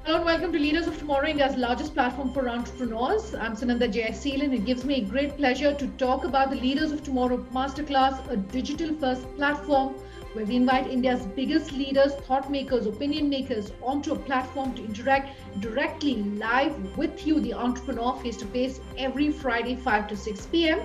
Hello and welcome to Leaders of Tomorrow, India's largest platform for entrepreneurs. I'm Sunanda Jayaseel, and it gives me a great pleasure to talk about the Leaders of Tomorrow Masterclass, a digital-first platform where we invite India's biggest leaders, thought makers, opinion makers onto a platform to interact directly live with you, the entrepreneur, face-to-face every Friday, 5 to 6 p.m.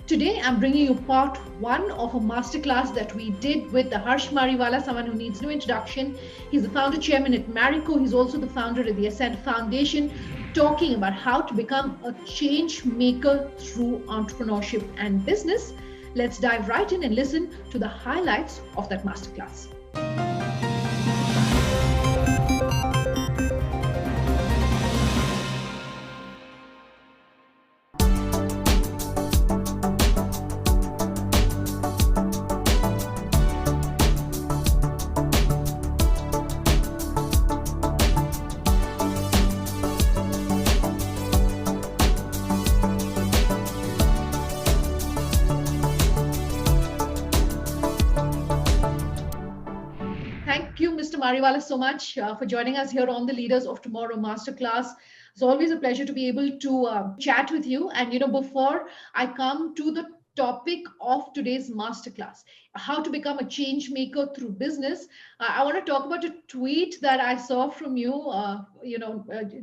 Today, I'm bringing you part one of a masterclass that we did with the Harsh Mariwala, someone who needs no introduction. He's the founder chairman at Marico. He's also the founder of the Ascent Foundation, talking about how to become a change maker through entrepreneurship and business. Let's dive right in and listen to the highlights of that masterclass. Thank you, Mr. Mariwala, so much for joining us here on the Leaders of Tomorrow Masterclass. It's always a pleasure to be able to chat with you. And, before I come to the topic of today's masterclass, how to become a change maker through business, I want to talk about a tweet that I saw from you,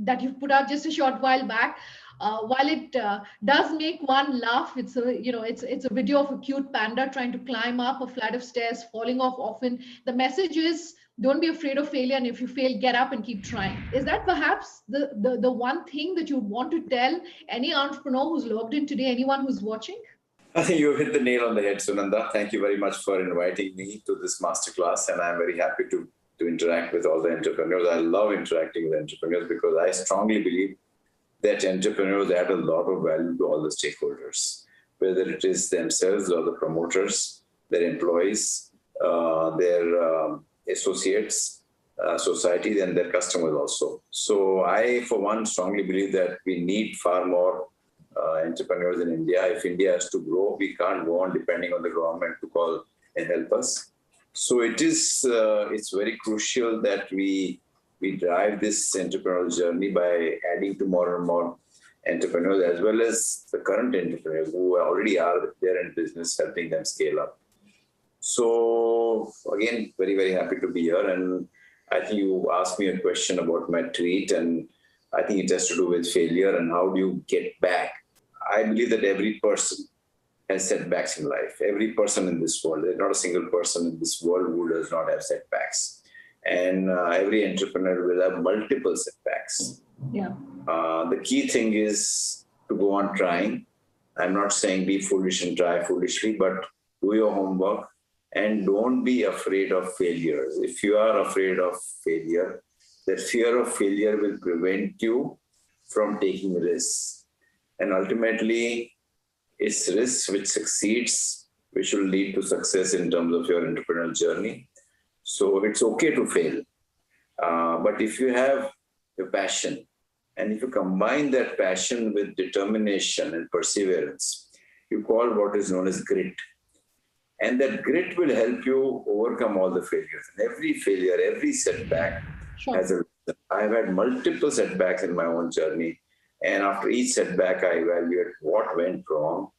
that you put out just a short while back. While it does make one laugh, it's a video of a cute panda trying to climb up a flight of stairs, falling off often. The message is, don't be afraid of failure, and if you fail, get up and keep trying. Is that perhaps the one thing that you want to tell any entrepreneur who's logged in today, anyone who's watching? I think you hit the nail on the head, Sunanda. Thank you very much for inviting me to this masterclass, and I'm very happy to interact with all the entrepreneurs. I love interacting with entrepreneurs because I strongly believe that entrepreneurs add a lot of value to all the stakeholders, whether it is themselves or the promoters, their employees, their associates, society, and their customers also. So I, for one, strongly believe that we need far more entrepreneurs in India. If India has to grow, we can't go on depending on the government to call and help us. So it's very crucial that we drive this entrepreneurial journey by adding to more and more entrepreneurs, as well as the current entrepreneurs who already are there in business, helping them scale up. So again, very, very happy to be here. And I think you asked me a question about my tweet, and I think it has to do with failure and how do you get back. I believe that every person has setbacks in life. Every person in this world, there's not a single person in this world who does not have setbacks. And every entrepreneur will have multiple setbacks. Yeah. The key thing is to go on trying. I'm not saying be foolish and try foolishly, but do your homework and don't be afraid of failures. If you are afraid of failure, the fear of failure will prevent you from taking risks. And ultimately, it's risks which succeeds, which will lead to success in terms of your entrepreneurial journey. So it's okay to fail. But if you have a passion, and if you combine that passion with determination and perseverance, you call what is known as grit. And that grit will help you overcome all the failures. And every failure, every setback has a reason. I've had multiple setbacks in my own journey. And after each setback, I evaluate what went wrong,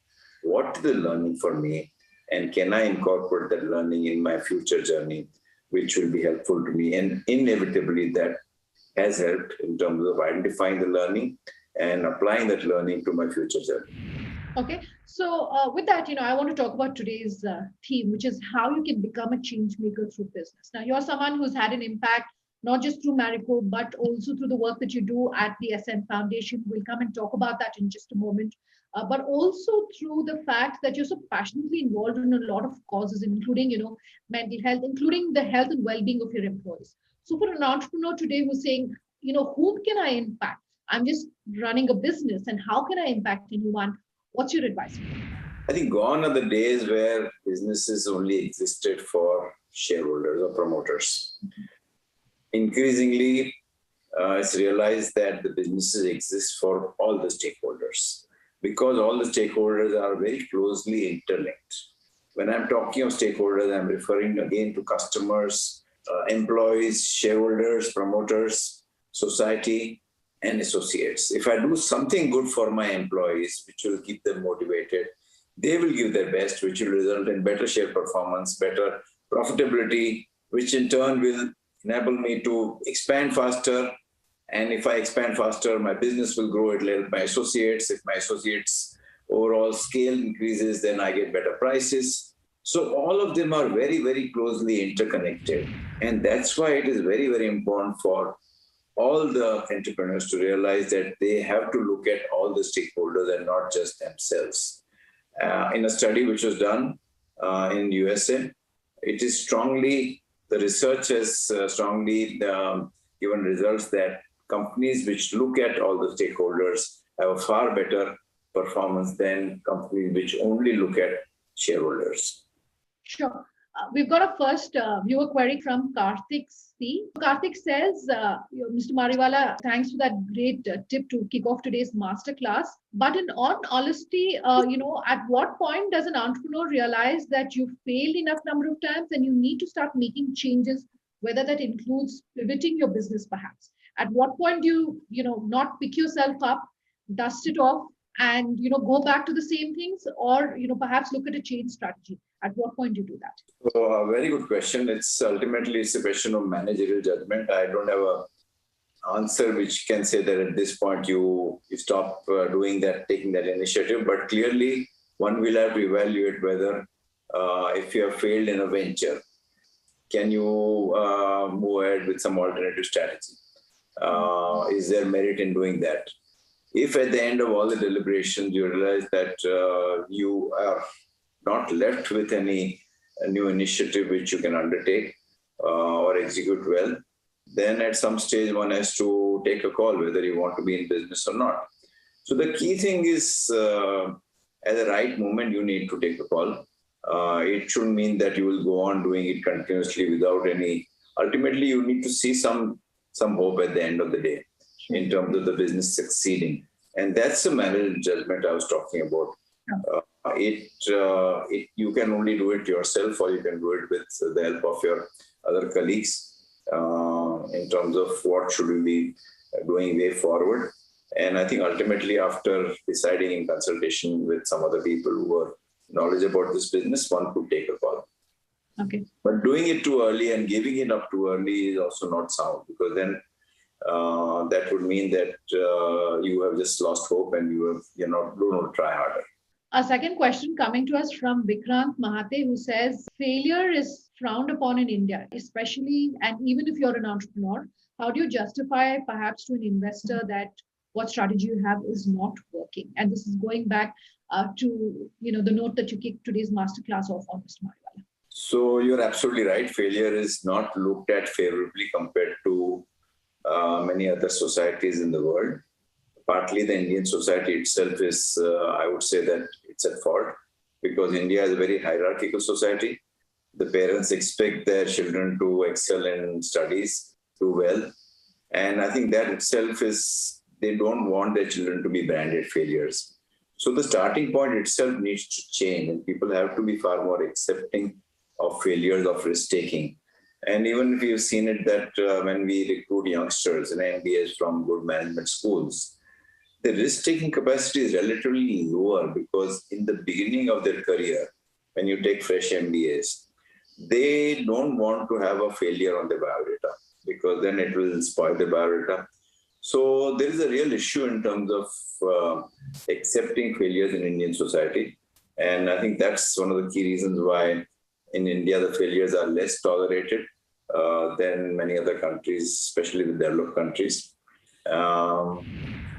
what is the learning for me, and can I incorporate that learning in my future journey, which will be helpful to me. And inevitably, that has helped in terms of identifying the learning and applying that learning to my future journey. Okay, so with that, I want to talk about today's theme, which is how you can become a change maker through business. Now, you're someone who's had an impact, not just through Marico, but also through the work that you do at the Ascent Foundation. We'll come and talk about that in just a moment. But also through the fact that you're so passionately involved in a lot of causes, including, mental health, including the health and well-being of your employees. So for an entrepreneur today who's saying, whom can I impact? I'm just running a business, and how can I impact anyone? What's your advice? I think gone are the days where businesses only existed for shareholders or promoters. Increasingly, it's realized that the businesses exist for all the stakeholders, because all the stakeholders are very closely interlinked. When I'm talking of stakeholders, I'm referring again to customers, employees, shareholders, promoters, society, and associates. If I do something good for my employees, which will keep them motivated, they will give their best, which will result in better share performance, better profitability, which in turn will enable me to expand faster. And if I expand faster, my business will grow. It will help my associates. If my associates' overall scale increases, then I get better prices. So all of them are very, very closely interconnected. And that's why it is very, very important for all the entrepreneurs to realize that they have to look at all the stakeholders and not just themselves. In a study which was done in USA, it is strongly, the research has strongly given results that companies which look at all the stakeholders have a far better performance than companies which only look at shareholders. Sure. We've got a first viewer query from Karthik C. Karthik says, Mr. Mariwala, thanks for that great tip to kick off today's masterclass. But in all honesty, at what point does an entrepreneur realize that you've failed enough number of times and you need to start making changes, whether that includes pivoting your business perhaps? At what point do you, not pick yourself up, dust it off, and go back to the same things, or perhaps look at a change strategy? At what point do you do that? So a very good question. It's a question of managerial judgment. I don't have a answer which can say that at this point you stop doing that, taking that initiative. But clearly, one will have to evaluate whether if you have failed in a venture, can you move ahead with some alternative strategy? Is there merit in doing that? If at the end of all the deliberations you realize that you are not left with any new initiative which you can undertake or execute well, then at some stage one has to take a call whether you want to be in business or not. So the key thing is at the right moment you need to take a call. It shouldn't mean that you will go on doing it continuously without any. Ultimately, you need to see some hope at the end of the day in terms of the business succeeding. And that's the managerial judgment I was talking about. You can only do it yourself, or you can do it with the help of your other colleagues in terms of what should we be doing way forward. And I think ultimately, after deciding in consultation with some other people who are knowledgeable about this business, one could take a call. Okay. But doing it too early and giving it up too early is also not sound, because then that would mean that you have just lost hope and you're not going to try harder. A second question coming to us from Vikrant Mahate, who says, failure is frowned upon in India, especially, and even if you're an entrepreneur, how do you justify perhaps to an investor that what strategy you have is not working? And this is going back to the note that you kicked today's masterclass off on, Mr. Mariwala. So you're absolutely right. Failure is not looked at favorably compared to many other societies in the world. Partly the Indian society itself is, I would say that it's at fault, because India is a very hierarchical society. The parents expect their children to excel in studies, do well. And I think that itself is, they don't want their children to be branded failures. So the starting point itself needs to change, and people have to be far more accepting of failures, of risk-taking. And even if you've seen it that when we recruit youngsters and MBAs from good management schools, the risk-taking capacity is relatively lower, because in the beginning of their career, when you take fresh MBAs, they don't want to have a failure on their biodata, because then it will spoil the biodata. So there is a real issue in terms of accepting failures in Indian society. And I think that's one of the key reasons why in India the failures are less tolerated than many other countries, especially the developed countries.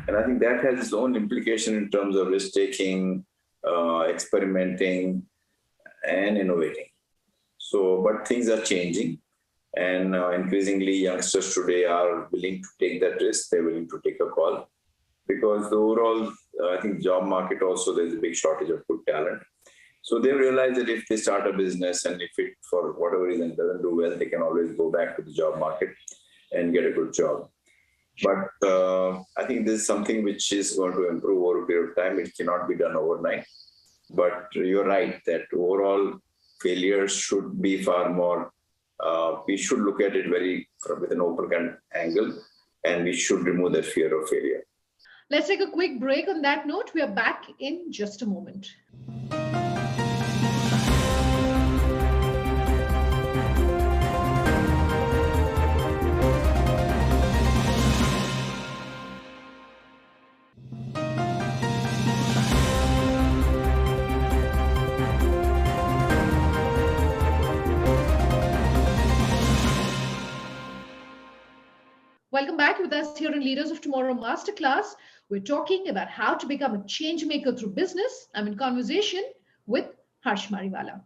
And I think that has its own implication in terms of risk-taking, experimenting, and innovating. So, but things are changing, and increasingly youngsters today are willing to take that risk. They're willing to take a call, because the overall, I think, job market also, there's a big shortage of good talent. So they realize that if they start a business and if it, for whatever reason, doesn't do well, they can always go back to the job market and get a good job. But I think this is something which is going to improve over a period of time. It cannot be done overnight. But you're right that overall failures should be far more, we should look at it with an open angle. and we should remove that fear of failure. Let's take a quick break. On that note, we are back in just a moment. Welcome back with us here in Leaders of Tomorrow Masterclass. We're talking about how to become a change maker through business. I'm in conversation with Harsh Mariwala.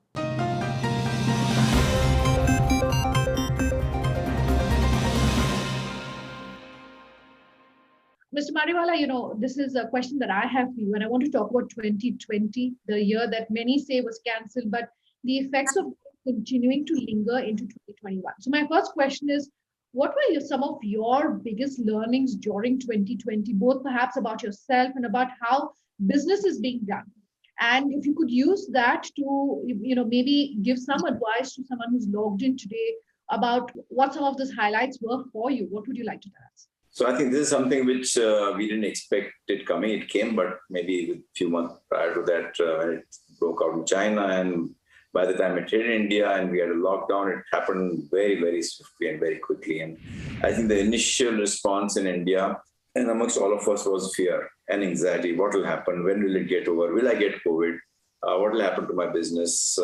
Mr. Mariwala, this is a question that I have for you, and I want to talk about 2020, the year that many say was cancelled, but the effects of continuing to linger into 2021. So my first question is, what were some of your biggest learnings during 2020, both perhaps about yourself and about how business is being done? And if you could use that to, maybe give some advice to someone who's logged in today about what some of those highlights were for you, what would you like to tell us? So I think this is something which we didn't expect it coming. It came, but maybe a few months prior to that, when it broke out in China, and by the time it hit India and we had a lockdown, it happened very, very swiftly and very quickly. And I think the initial response in India and amongst all of us was fear and anxiety. What will happen? When will it get over? Will I get COVID? What will happen to my business?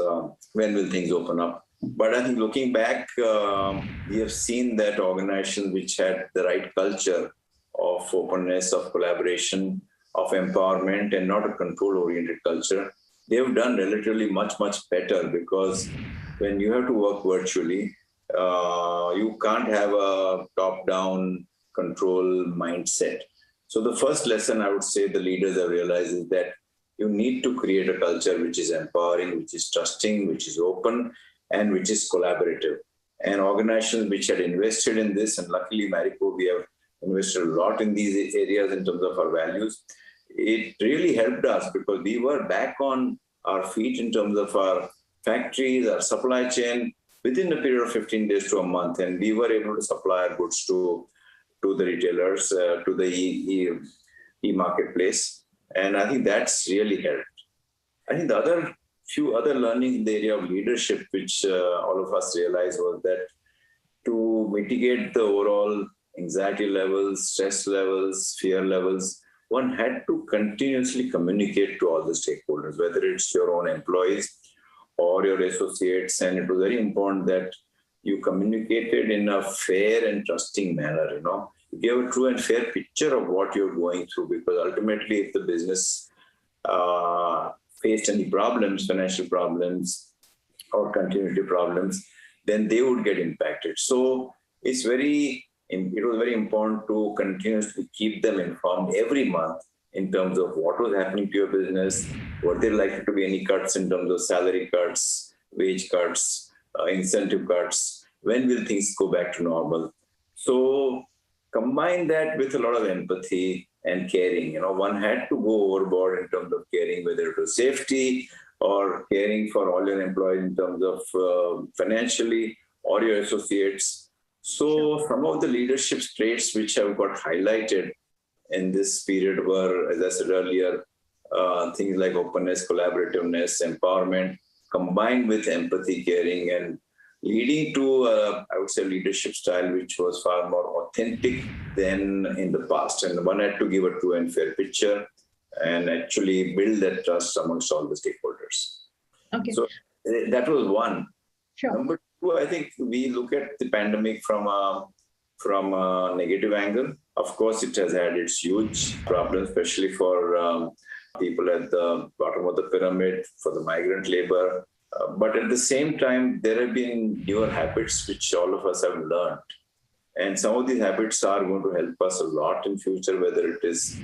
When will things open up? But I think looking back, we have seen that organizations which had the right culture of openness, of collaboration, of empowerment, and not a control-oriented culture, they have done relatively much, much better, because when you have to work virtually, you can't have a top-down control mindset. So the first lesson I would say the leaders have realized is that you need to create a culture which is empowering, which is trusting, which is open, and which is collaborative. And organizations which had invested in this, and luckily Marico, we have invested a lot in these areas in terms of our values, it really helped us because we were back on our feet in terms of our factories, our supply chain, within a period of 15 days to a month. And we were able to supply our goods to the retailers, to the e-marketplace. And I think that's really helped. I think the few other learnings in the area of leadership, which all of us realized, was that to mitigate the overall anxiety levels, stress levels, fear levels, one had to continuously communicate to all the stakeholders, whether it's your own employees or your associates. And it was very important that you communicated in a fair and trusting manner, You gave a true and fair picture of what you're going through, because ultimately if the business faced any problems, financial problems or continuity problems, then they would get impacted. So it was very important to continuously keep them informed every month in terms of what was happening to your business, were there likely to be any cuts in terms of salary cuts, wage cuts, incentive cuts, when will things go back to normal. So combine that with a lot of empathy and caring. One had to go overboard in terms of caring, whether it was safety or caring for all your employees in terms of financially, or your associates. So some of the leadership traits which have got highlighted in this period were, as I said earlier, things like openness, collaborativeness, empowerment, combined with empathy, caring, and leading to, I would say, leadership style which was far more authentic than in the past. And one had to give a true and fair picture and actually build that trust amongst all the stakeholders. Okay. So that was one. Sure. Number two, I think we look at the pandemic from a negative angle. Of course, it has had its huge problems, especially for people at the bottom of the pyramid, for the migrant labor. But at the same time, there have been newer habits which all of us have learned. And some of these habits are going to help us a lot in future, whether it is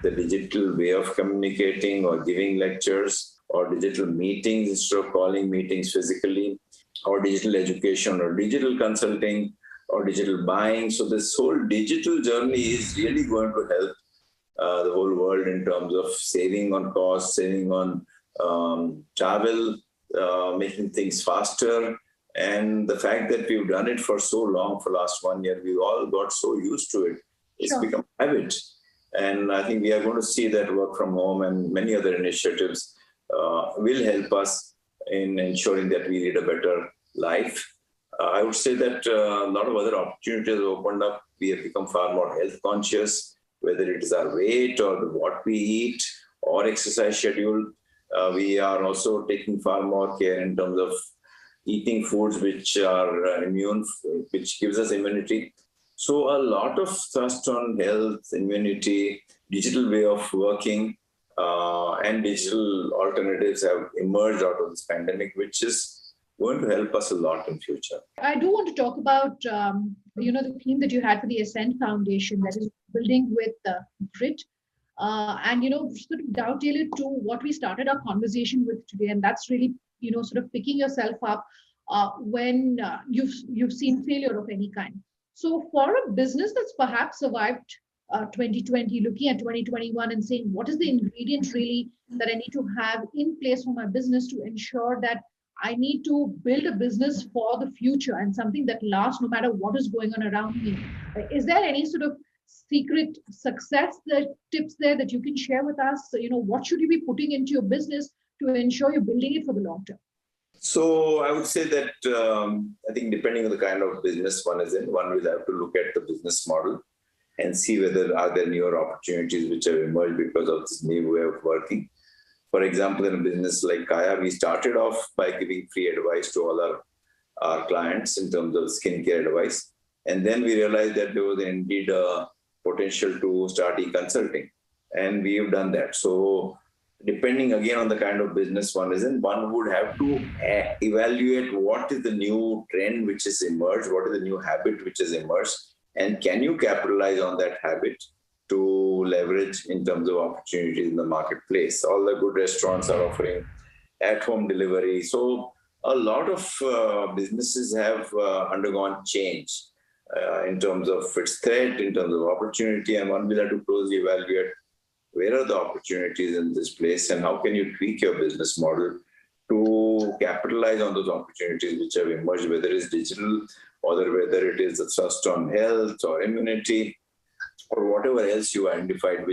the digital way of communicating or giving lectures, or digital meetings instead of calling meetings physically, or digital education or digital consulting or digital buying. So this whole digital journey is really going to help the whole world in terms of saving on costs, saving on travel, making things faster. And the fact that we've done it for so long, for last 1 year, we all got so used to it. It's Sure. become habit. And I think we are going to see that work from home and many other initiatives will help us in ensuring that we lead a better life. I would say that a lot of other opportunities have opened up. We have become far more health conscious, whether it is our weight or what we eat or exercise schedule. We are also taking far more care in terms of eating foods which are which gives us immunity. So a lot of thrust on health, immunity, digital way of working, and digital alternatives have emerged out of this pandemic, which is going to help us a lot in future. I do want to talk about, the theme that you had for the Ascent Foundation, that is building with grit. And, sort of dovetail it to what we started our conversation with today. And that's really, sort of picking yourself up when you've seen failure of any kind. So for a business that's perhaps survived 2020, looking at 2021 and saying, what is the ingredient really that I need to have in place for my business to ensure that I need to build a business for the future and something that lasts no matter what is going on around me. Is there any sort of secret success tips there that you can share with us? What should you be putting into your business to ensure you're building it for the long term? So I would say that I think depending on the kind of business one is in, one will have to look at the business model and see whether are there newer opportunities which have emerged because of this new way of working. For example, in a business like Kaya, we started off by giving free advice to all our clients in terms of skincare advice. And then we realized that there was indeed a potential to start e-consulting. And we have done that. So depending again on the kind of business one is in, one would have to evaluate what is the new trend which has emerged, what is the new habit which has emerged, and can you capitalize on that habit to leverage in terms of opportunities in the marketplace. All the good restaurants are offering at-home delivery. So a lot of businesses have undergone change in terms of its threat, in terms of opportunity, and one will have to closely evaluate where are the opportunities in this place and how can you tweak your business model to capitalize on those opportunities which have emerged, whether it's digital or whether it is a thrust on health or immunity, or whatever else you identified,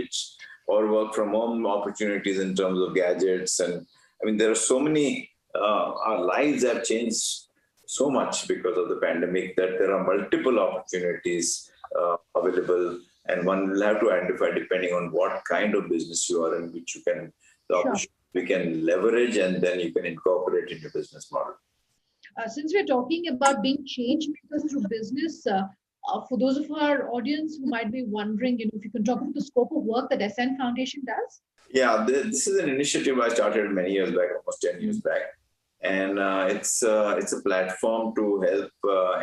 or work from home opportunities in terms of gadgets. And I mean, there are so many, our lives have changed so much because of the pandemic that there are multiple opportunities available, and one will have to identify depending on what kind of business you are in, which you can, we can leverage and then you can incorporate in your business model. Since we're talking about being change makers through business, for those of our audience who might be wondering, if you can talk about the scope of work that Ascent Foundation does? Yeah, this is an initiative I started many years back, almost 10 years back. And it's a platform to help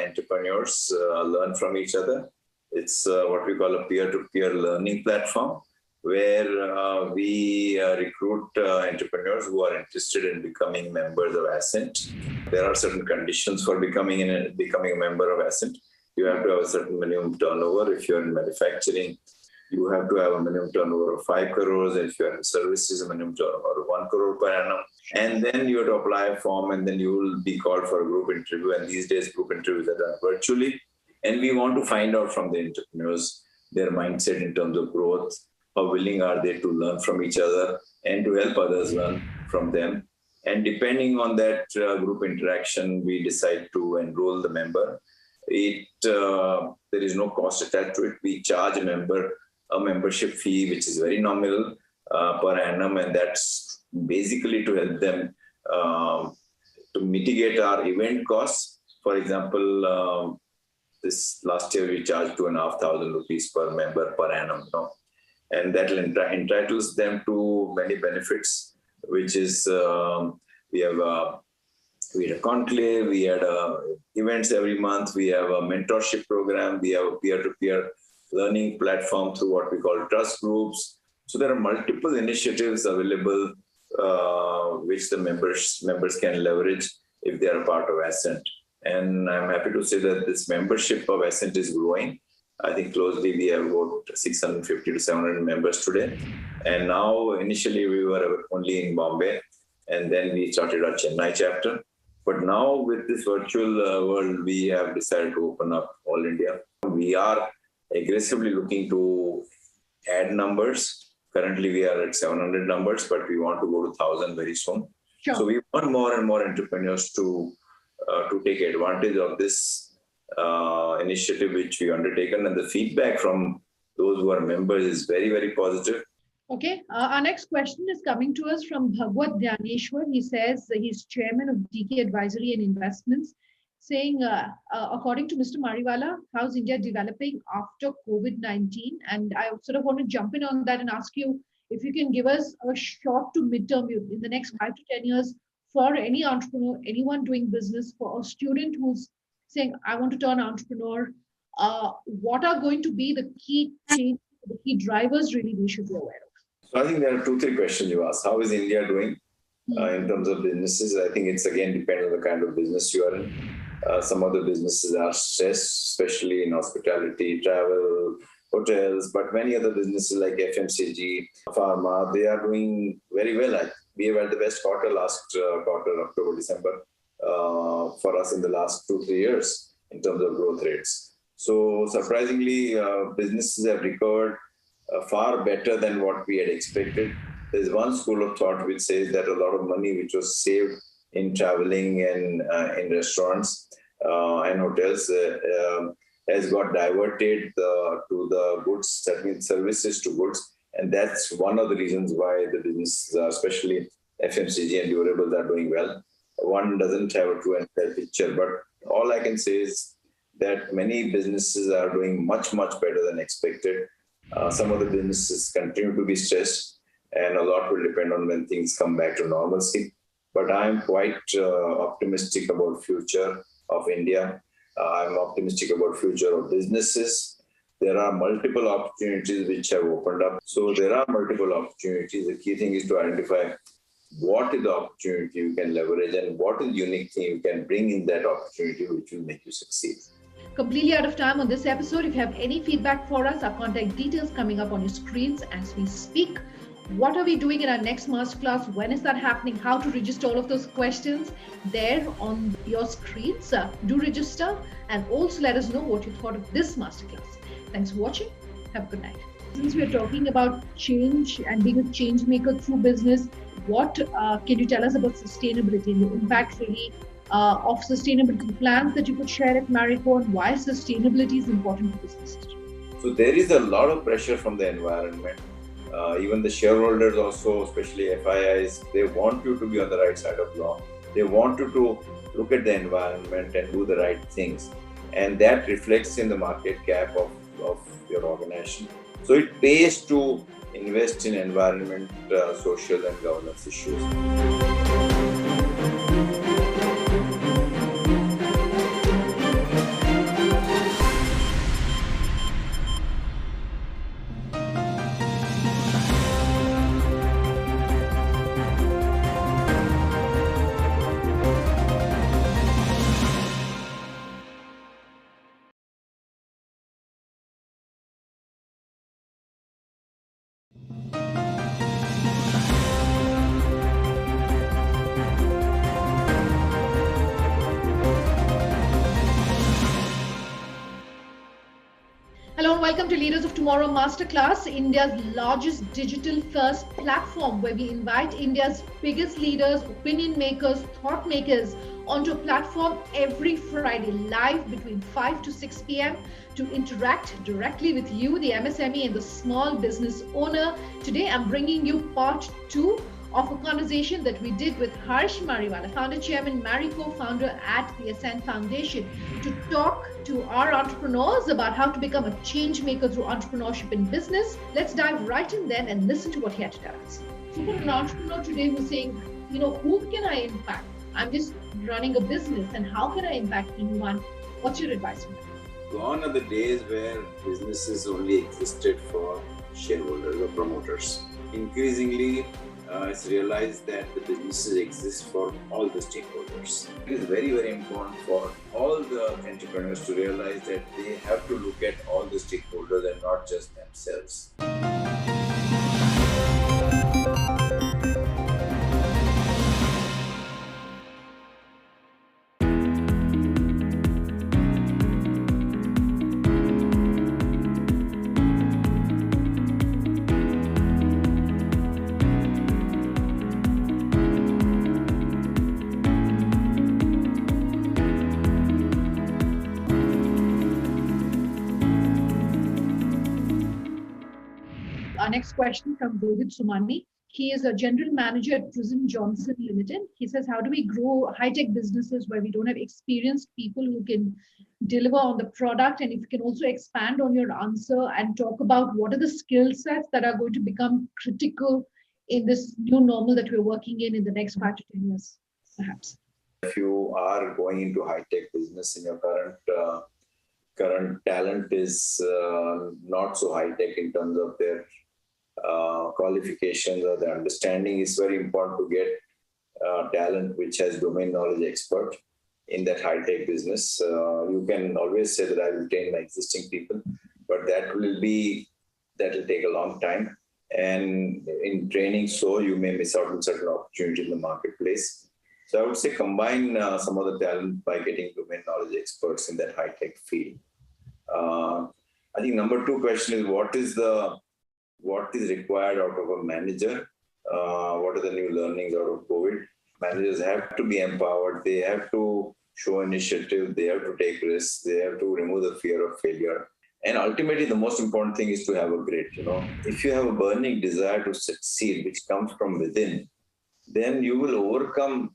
entrepreneurs learn from each other. It's what we call a peer-to-peer learning platform, where we recruit entrepreneurs who are interested in becoming members of Ascent. There are certain conditions for becoming a member of Ascent. You have to have a certain minimum turnover. If you're in manufacturing, you have to have a minimum turnover of 5 crores. If you're in services, a minimum turnover of 1 crore per annum. And then you have to apply a form, and then you will be called for a group interview. And these days, group interviews are done virtually. And we want to find out from the entrepreneurs their mindset in terms of growth. How willing are they to learn from each other and to help others learn from them? And depending on that group interaction, we decide to enroll the member. There is no cost attached to it. We charge a membership fee, which is very nominal per annum, and that's basically to help them to mitigate our event costs. For example, this last year we charged 2,500 rupees per member per annum, and that entitles them to many benefits, which is we had a conclave, we had events every month, we have a mentorship program, we have a peer-to-peer learning platform through what we call trust groups. So there are multiple initiatives available which the members can leverage if they are a part of Ascent. And I'm happy to say that this membership of Ascent is growing. I think closely we have about 650 to 700 members today. And now initially we were only in Bombay, and then we started our Chennai chapter. But now with this virtual world, we have decided to open up all India. We are aggressively looking to add numbers. Currently, we are at 700 numbers, but we want to go to 1,000 very soon. Sure. So we want more and more entrepreneurs to take advantage of this initiative which we undertaken, and the feedback from those who are members is very, very positive. Okay, our next question is coming to us from Bhagwat Dhyaneshwar. He says he's chairman of DK Advisory and Investments, saying, according to Mr. Mariwala, how's India developing after COVID-19? And I sort of want to jump in on that and ask you if you can give us a short to midterm view in the next 5 to 10 years for any entrepreneur, anyone doing business, for a student who's saying, I want to turn entrepreneur. What are going to be the key changes, the key drivers really we should be aware of? So I think there are 2-3 questions you asked. How is India doing in terms of businesses? I think it's again depends on the kind of business you are in. Some of the businesses are stressed, especially in hospitality, travel, hotels, but many other businesses like FMCG, pharma, they are doing very well. We have had the best quarter last quarter, October, December, for us in the last 2-3 years in terms of growth rates. So surprisingly, businesses have recovered far better than what we had expected. There's one school of thought which says that a lot of money which was saved in traveling and in restaurants and hotels has got diverted to the goods, that means services to goods. And that's one of the reasons why the businesses, especially FMCG and durables, are doing well. One doesn't have a true and fair picture, but all I can say is that many businesses are doing much, much better than expected. Some of the businesses continue to be stressed, and a lot will depend on when things come back to normalcy. But I'm quite optimistic about future of India. I'm optimistic about future of businesses. There are multiple opportunities which have opened up. So there are multiple opportunities. The key thing is to identify what is the opportunity you can leverage and what is the unique thing you can bring in that opportunity which will make you succeed. Completely out of time on this episode. If you have any feedback for us, our contact details coming up on your screens as we speak. What are we doing in our next masterclass? When is that happening? How to register? All of those questions there on your screens. Do register and also let us know what you thought of this masterclass. Thanks for watching. Have a good night. Since we're talking about change and being a change maker through business, what can you tell us about sustainability and the impact really of sustainability plans that you could share at Marico, and why sustainability is important to businesses? So there is a lot of pressure from the environment. Even the shareholders also, especially FIIs, they want you to be on the right side of law. They want you to look at the environment and do the right things. And that reflects in the market cap of your organization. So it pays to invest in environment, social and governance issues. Hello and welcome to Leaders of Tomorrow Masterclass, India's largest digital-first platform where we invite India's biggest leaders, opinion makers, thought makers onto a platform every Friday live between 5 to 6 p.m. to interact directly with you, the MSME and the small business owner. Today, I'm bringing you part 2 of a conversation that we did with Harsh Mariwala, founder chairman, Marico, founder at the Ascent Foundation, to talk to our entrepreneurs about how to become a change maker through entrepreneurship in business. Let's dive right in then and listen to what he had to tell us. So for an entrepreneur today who's saying, who can I impact? I'm just running a business, and how can I impact anyone? What's your advice for that? Gone are the days where businesses only existed for shareholders or promoters. Increasingly, it's realized that the businesses exist for all the stakeholders. It is very, very important for all the entrepreneurs to realize that they have to look at all the stakeholders and not just themselves. Our next question from Rohit Sumani. He is a general manager at Prism Johnson Limited. He says, how do we grow high-tech businesses where we don't have experienced people who can deliver on the product? And if you can also expand on your answer and talk about what are the skill sets that are going to become critical in this new normal that we're working in the next 5 to 10 years, perhaps. If you are going into high-tech business in your current talent is not so high-tech in terms of their qualifications or their understanding, it's very important to get talent which has domain knowledge expert in that high-tech business. You can always say that I will retain my existing people, but that will take a long time. And in training, so you may miss out on certain opportunities in the marketplace. So I would say combine some of the talent by getting domain knowledge experts in that high-tech field. I think number 2 question is what is required out of a manager? What are the new learnings out of COVID? Managers have to be empowered. They have to show initiative. They have to take risks. They have to remove the fear of failure. And ultimately, the most important thing is to have a grit. If you have a burning desire to succeed, which comes from within, then you will overcome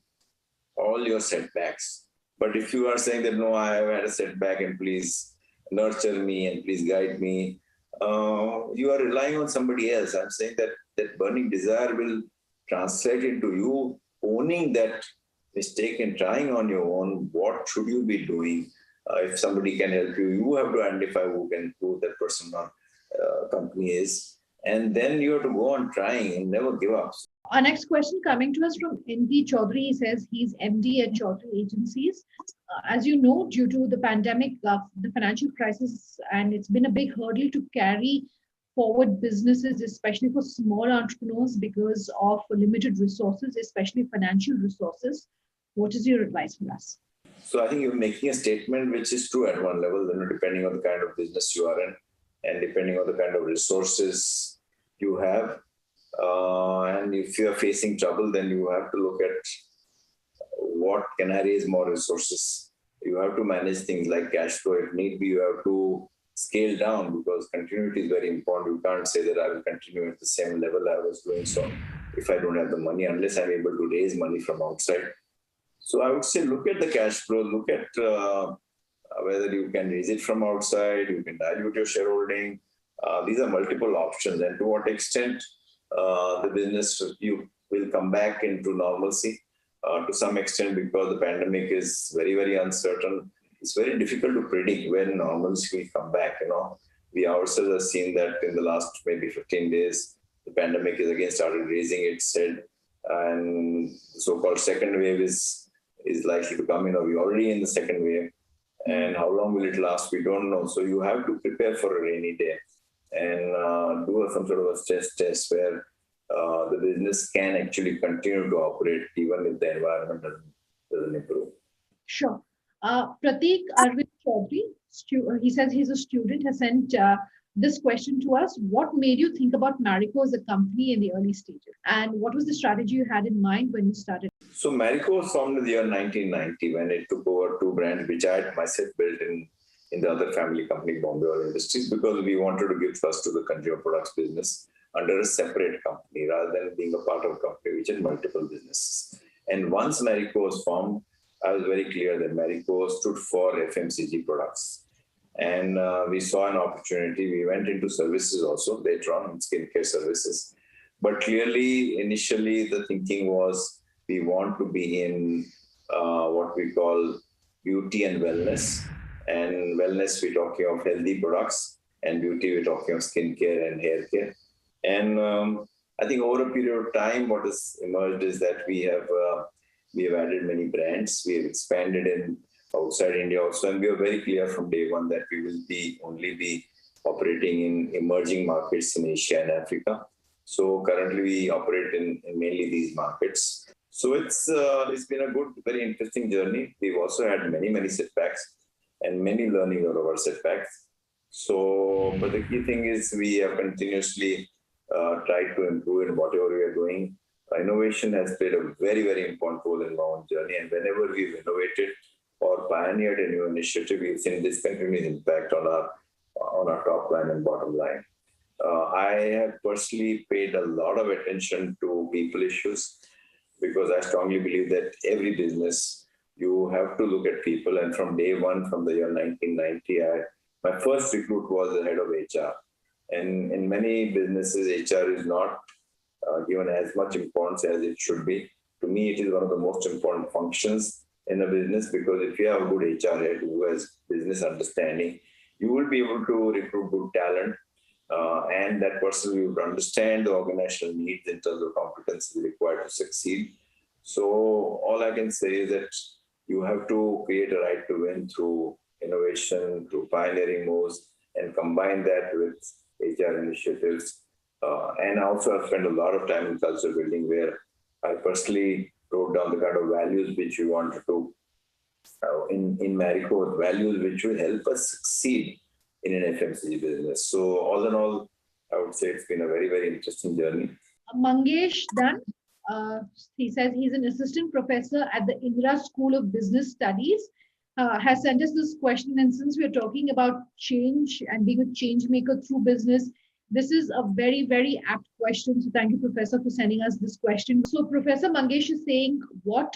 all your setbacks. But if you are saying that, no, I have had a setback and please nurture me and please guide me, you are relying on somebody else. I'm saying that burning desire will translate into you owning that mistake and trying on your own. What should you be doing? If somebody can help you, you have to identify who that person or company is. And then you have to go on trying and never give up. Our next question coming to us from NP Chaudhary. He says he's MD at Chaudhary Agencies. As you know, due to the pandemic, the financial crisis, and it's been a big hurdle to carry forward businesses, especially for small entrepreneurs, because of limited resources, especially financial resources. What is your advice for us? So I think you're making a statement which is true at one level, depending on the kind of business you are in and depending on the kind of resources you have. And if you are facing trouble, then you have to look at what can I raise more resources. You have to manage things like cash flow. If need be, you have to scale down because continuity is very important. You can't say that I will continue at the same level I was doing so if I don't have the money, unless I'm able to raise money from outside. So I would say look at the cash flow, look at whether you can raise it from outside, you can dilute your shareholding. These are multiple options, and to what extent the business you will come back into normalcy to some extent, because the pandemic is very, very uncertain. It's very difficult to predict when normalcy will come back. We ourselves have seen that in the last maybe 15 days, the pandemic is again started raising its head, and the so-called second wave is likely to come. We're already in the second wave, and how long will it last? We don't know. So you have to prepare for a rainy day and do some sort of a stress test where the business can actually continue to operate even if the environment doesn't improve. Sure. Prateek Arvind Chaudhary, he says he's a student, has sent this question to us. What made you think about Marico as a company in the early stages? And what was the strategy you had in mind when you started? So Marico was formed in the year 1990 when it took over 2 brands, which I had myself built in the other family company, Bombay Oil Industries, because we wanted to give trust to the consumer products business under a separate company rather than being a part of a company which had multiple businesses. And once Marico was formed, I was very clear that Marico stood for FMCG products. And we saw an opportunity. We went into services also later on in skincare services. But clearly, initially, the thinking was we want to be in what we call beauty and wellness. And wellness, we're talking of healthy products, and beauty, we're talking of skincare and hair care. And I think over a period of time, what has emerged is that we have added many brands. We have expanded in outside India also, and we are very clear from day one that we will only be operating in emerging markets in Asia and Africa. So currently we operate in mainly these markets. So it's been a good, very interesting journey. We've also had many setbacks and many learning out of our setbacks. So, but the key thing is we have continuously tried to improve in whatever we are doing. Innovation has played a very, very important role in our own journey. And whenever we've innovated or pioneered a new initiative, we've seen this continuous impact on our top line and bottom line. I have personally paid a lot of attention to people issues because I strongly believe that every business, you have to look at people. And from day one, from the year 1990, my first recruit was the head of HR. And in many businesses, HR is not given as much importance as it should be. To me, it is one of the most important functions in a business because if you have a good HR head who has business understanding, you will be able to recruit good talent, and that person will understand the organizational needs in terms of competency required to succeed. So all I can say is that you have to create a right to win through innovation, through pioneering moves, and combine that with HR initiatives. And also I've spent a lot of time in culture building where I personally wrote down the kind of values which we wanted to, in Marico, values which will help us succeed in an FMCG business. So all in all, I would say it's been a very, very interesting journey. Mangesh Dunn, he says he's an assistant professor at the Indira School of Business Studies, has sent us this question. And since we're talking about change and being a change maker through business, this is a very, very apt question. So thank you, Professor, for sending us this question. So Professor Mangesh is saying, what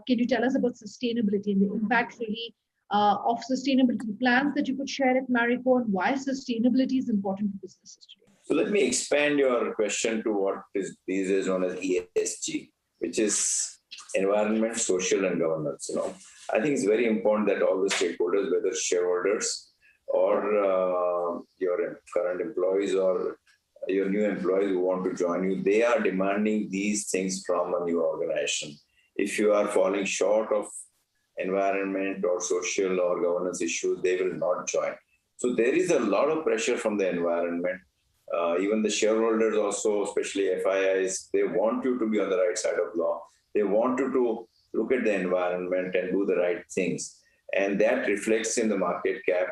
can you tell us about sustainability and the impact really of sustainability plans that you could share at Marico, and why sustainability is important for businesses today? So let me expand your question to what is these days known as ESG, which is environment, social, and governance. I think it's very important that all the stakeholders, whether shareholders or your current employees or your new employees who want to join you, they are demanding these things from a new organization. If you are falling short of environment or social or governance issues, they will not join. So there is a lot of pressure from the environment. Even the shareholders also, especially FIIs, they want you to be on the right side of law. They want you to look at the environment and do the right things. And that reflects in the market cap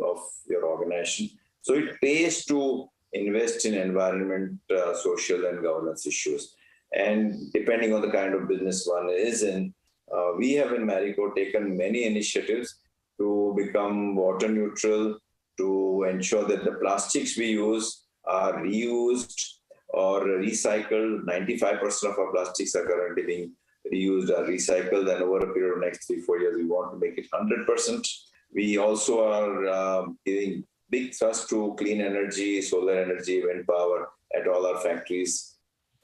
of your organization. So it pays to invest in environment, social, and governance issues. And depending on the kind of business one is in, we have in Marico taken many initiatives to become water neutral, to ensure that the plastics we use are reused or recycled. 95% of our plastics are currently being reused or recycled, and over a period of next 3-4 years, we want to make it 100%. We also are giving big thrust to clean energy, solar energy, wind power at all our factories.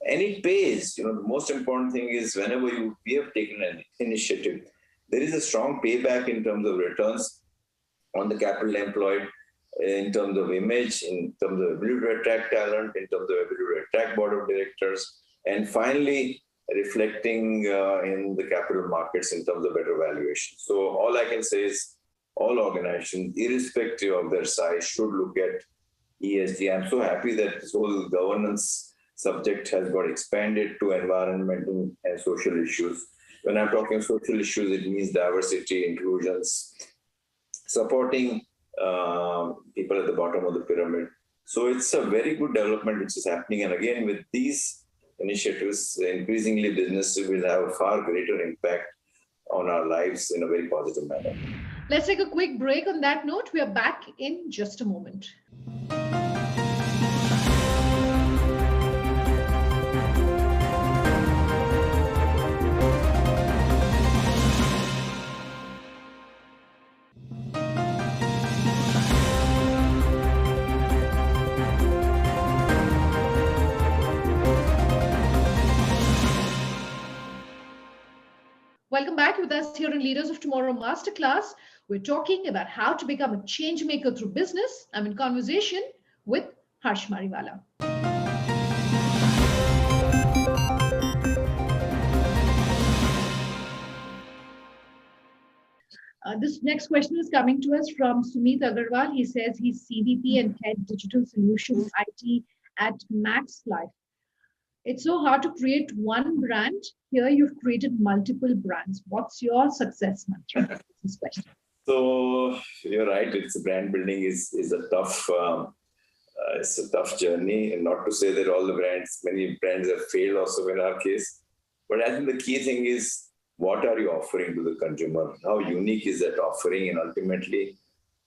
And it pays. The most important thing is whenever we have taken an initiative, there is a strong payback in terms of returns on the capital employed, in terms of image, in terms of ability to attract talent, in terms of ability to attract board of directors, and finally reflecting in the capital markets in terms of better valuation. So all I can say is all organizations, irrespective of their size, should look at ESG. I'm so happy that this whole governance subject has got expanded to environmental and social issues. When I'm talking social issues, it means diversity, inclusions, supporting people at the bottom of the pyramid. So it's a very good development which is happening. And again, with these initiatives, increasingly businesses will have a far greater impact on our lives in a very positive manner. Let's take a quick break. On that note, we are back in just a moment. Welcome back with us here in Leaders of Tomorrow Masterclass. We're talking about how to become a change maker through business. I'm in conversation with Harsh Mariwala. This next question is coming to us from Sumit Agarwal. He says he's CVP and Head Digital Solutions IT at Max Life. It's so hard to create one brand. Here you've created multiple brands. What's your success mantra? This question. So you're right. It's brand building is a tough journey, and not to say that many brands have failed also in our case. But I think the key thing is, what are you offering to the consumer? How unique is that offering? And ultimately,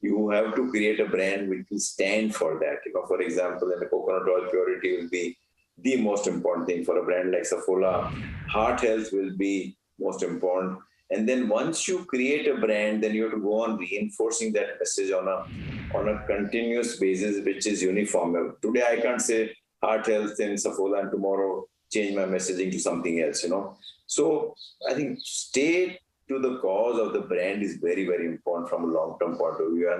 you have to create a brand which will stand for that. For example, in the coconut oil, purity will be the most important thing for a brand like Saffola. Heart health will be most important. And then once you create a brand, then you have to go on reinforcing that message on a continuous basis, which is uniform. Today, I can't say heart health in Saffola and tomorrow change my messaging to something else, So I think stay to the cause of the brand is very, very important from a long-term point of view,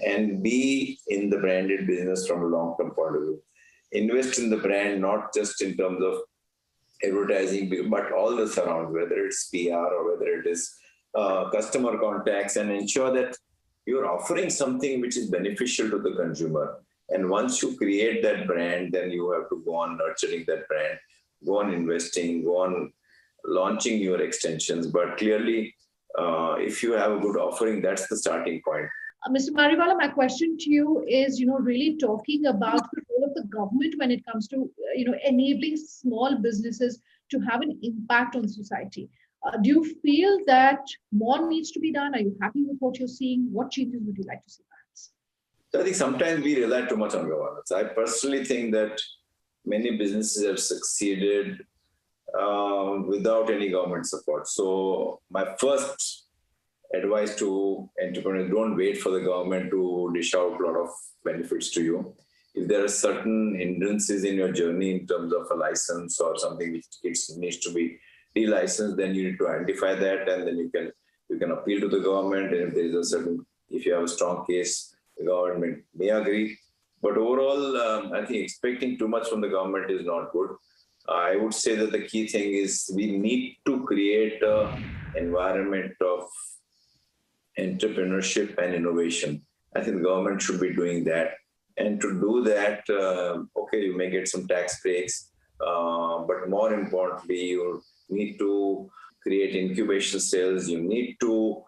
and be in the branded business from a long-term point of view. Invest in the brand, not just in terms of advertising, but all the surrounds, whether it's PR or whether it is customer contacts, and ensure that you're offering something which is beneficial to the consumer. And once you create that brand, then you have to go on nurturing that brand, go on investing, go on launching your extensions. But clearly, if you have a good offering, that's the starting point. Mr. Mariwala, my question to you is, really talking about the role of the government when it comes to, enabling small businesses to have an impact on society. Do you feel that more needs to be done? Are you happy with what you're seeing? What changes would you like to see, perhaps? So I think sometimes we rely too much on governance. I personally think that many businesses have succeeded without any government support. So my first advice to entrepreneurs, don't wait for the government to dish out a lot of benefits to you. If there are certain hindrances in your journey in terms of a license or something which needs to be de-licensed, then you need to identify that, and then you can appeal to the government. And if you have a strong case, the government may agree. But overall, I think expecting too much from the government is not good. I would say that the key thing is we need to create an environment of entrepreneurship and innovation. I think the government should be doing that. And to do that, you may get some tax breaks, but more importantly, you need to create incubation cells. You need to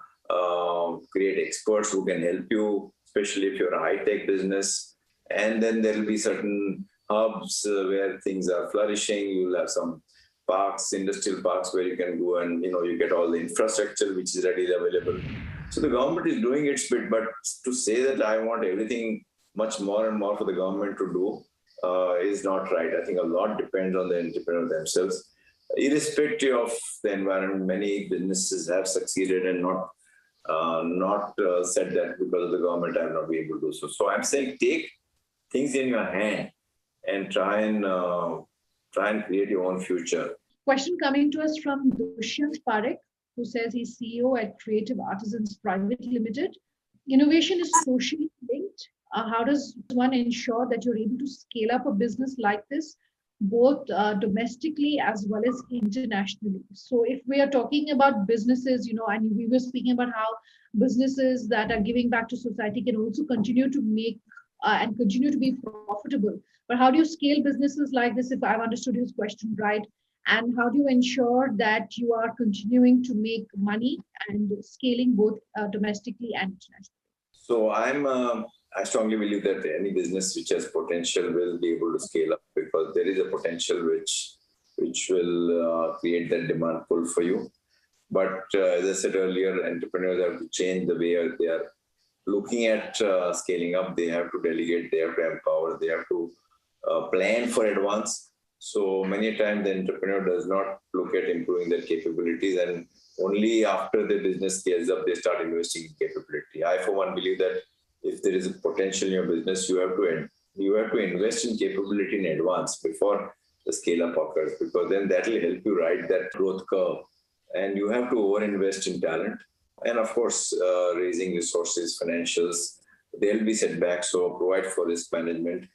create experts who can help you, especially if you're a high-tech business. And then there will be certain hubs where things are flourishing. You'll have some parks, industrial parks, where you can go and, you get all the infrastructure which is readily available. So the government is doing its bit, but to say that I want everything much more and more for the government to do is not right. I think a lot depends on the entrepreneur themselves. Irrespective of the environment, many businesses have succeeded and not said that because of the government I have not been able to do so. So I'm saying take things in your hand and try and create your own future. Question coming to us from Dushyant Parekh, who says he's CEO at Creative Artisans Private Limited. Innovation is socially linked. How does one ensure that you're able to scale up a business like this, both domestically as well as internationally? So if we are talking about businesses, and we were speaking about how businesses that are giving back to society can also continue to make and continue to be profitable. But how do you scale businesses like this, if I've understood his question right? And how do you ensure that you are continuing to make money and scaling both domestically and internationally? So I strongly believe that any business which has potential will be able to scale up, because there is a potential which will create that demand pull for you. But as I said earlier, entrepreneurs have to change the way they are looking at scaling up. They have to delegate, they have to empower, they have to plan for advance. So many times the entrepreneur does not look at improving their capabilities, and only after the business scales up, they start investing in capability. I, for one, believe that if there is a potential in your business, you have to invest in capability in advance before the scale up occurs, because then that will help you ride that growth curve. And you have to over-invest in talent. And of course, raising resources, financials, there will be setbacks, so provide for risk management.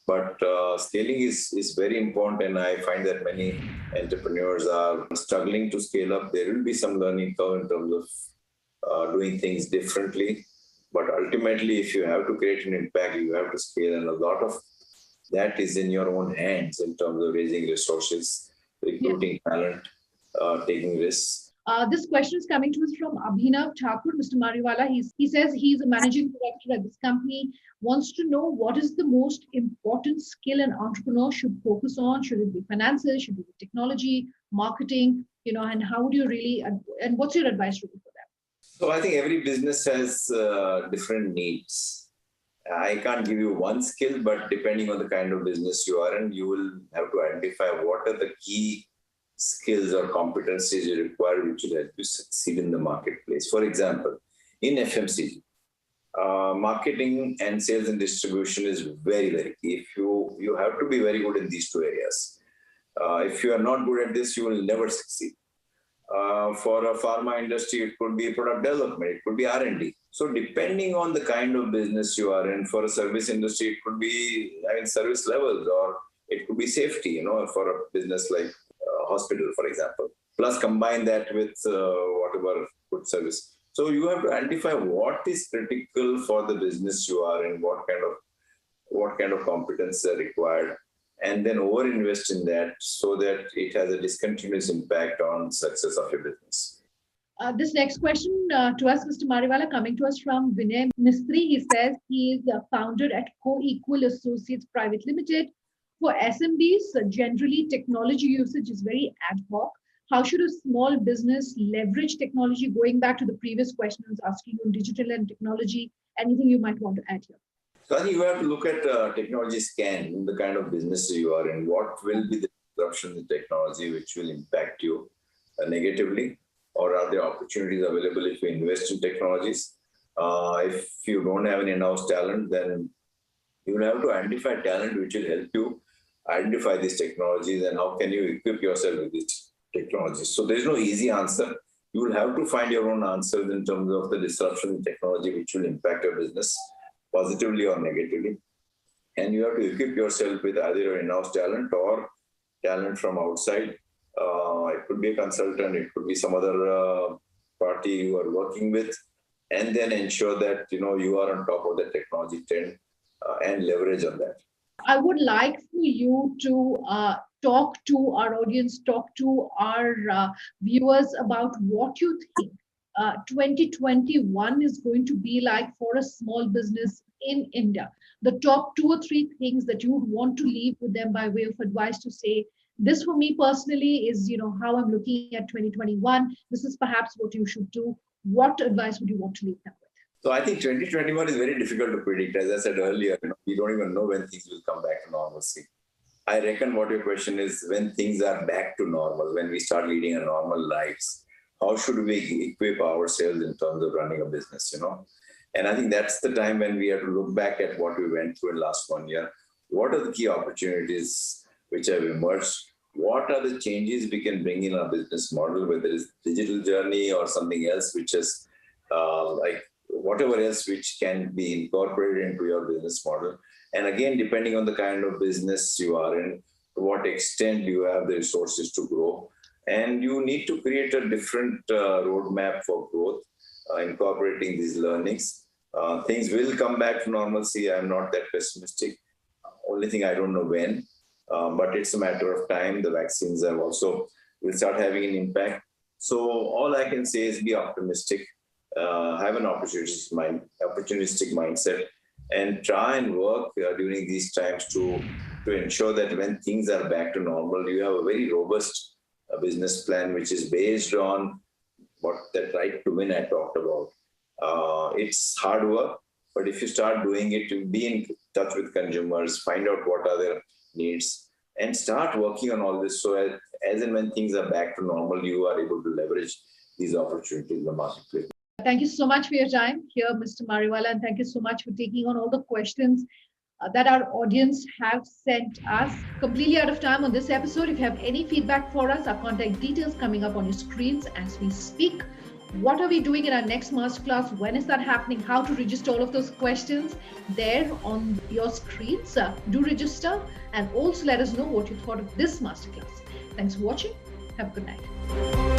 But scaling is very important, and I find that many entrepreneurs are struggling to scale up. There will be some learning curve in terms of doing things differently. But ultimately, if you have to create an impact, you have to scale, and a lot of that is in your own hands in terms of raising resources, recruiting talent, taking risks. This question is coming to us from Abhinav Thakur, Mr. Mariwala. He says he's a managing director at this company, wants to know what is the most important skill an entrepreneur should focus on. Should it be finances? Should it be technology, marketing? And how would you really, and what's your advice really for them? So I think every business has different needs. I can't give you one skill, but depending on the kind of business you are in, you will have to identify what are the key skills or competencies you require which will help you succeed in the marketplace. For example, in FMCG, marketing and sales and distribution is very, very key. If you have to be very good in these two areas. If you are not good at this, you will never succeed. For a pharma industry, it could be product development, it could be R&D. So depending on the kind of business you are in, for a service industry, it could be service levels, or it could be safety, for a business like hospital, for example. Plus combine that with whatever good service. So you have to identify what is critical for the business you are in, what kind of competence are required, and then over-invest in that so that it has a discontinuous impact on success of your business. This next question to us, Mr. Mariwala, coming to us from Vinay Mistry. He says he is a founder at Co-Equal Associates Private Limited. For SMBs, generally technology usage is very ad hoc. How should a small business leverage technology? Going back to the previous question I was asking on digital and technology, anything you might want to add here? So I think you have to look at technology scan in the kind of business you are in. What will be the disruption in technology which will impact you negatively? Or are there opportunities available if you invest in technologies? If you don't have an in-house talent, then you will have to identify talent which will help you identify these technologies and how can you equip yourself with these technologies. So there's no easy answer. You will have to find your own answers in terms of the disruption in technology which will impact your business positively or negatively. And you have to equip yourself with either an in-house talent or talent from outside. It could be a consultant, it could be some other party you are working with, and then ensure that you are on top of the technology trend and leverage on that. I would like for you to talk to our audience, talk to our viewers about what you think 2021 is going to be like for a small business in India. The top 2 or 3 things that you would want to leave with them by way of advice to say, this for me personally is, how I'm looking at 2021. This is perhaps what you should do. What advice would you want to leave them with? So I think 2021 is very difficult to predict. As I said earlier, we don't even know when things will come back to normalcy. I reckon what your question is, when things are back to normal, when we start leading a normal lives, how should we equip ourselves in terms of running a business, And I think that's the time when we have to look back at what we went through in the last 1 year. What are the key opportunities which have emerged? What are the changes we can bring in our business model, whether it's digital journey or something else, which is like whatever else which can be incorporated into your business model. And again, depending on the kind of business you are in, to what extent you have the resources to grow. And you need to create a different roadmap for growth, incorporating these learnings. Things will come back to normalcy. I'm not that pessimistic. Only thing I don't know when, but it's a matter of time. The vaccines have also will start having an impact. So all I can say is be optimistic, have an opportunistic mindset, and try and work during these times to ensure that when things are back to normal, you have a very robust business plan, which is based on what that right to win I talked about. It's hard work, but if you start doing it, to be in touch with consumers, find out what are their needs, and start working on all this. So as and when things are back to normal, you are able to leverage these opportunities in the marketplace. Thank you so much for your time here, Mr. Mariwala, and thank you so much for taking on all the questions that our audience have sent us. Completely out of time on this episode. If you have any feedback for us, our contact details coming up on your screens as we speak. What are we doing in our next masterclass? When is that happening? How to register? All of those questions there on your screens. Do register and also let us know what you thought of this masterclass. Thanks for watching. Have a good night.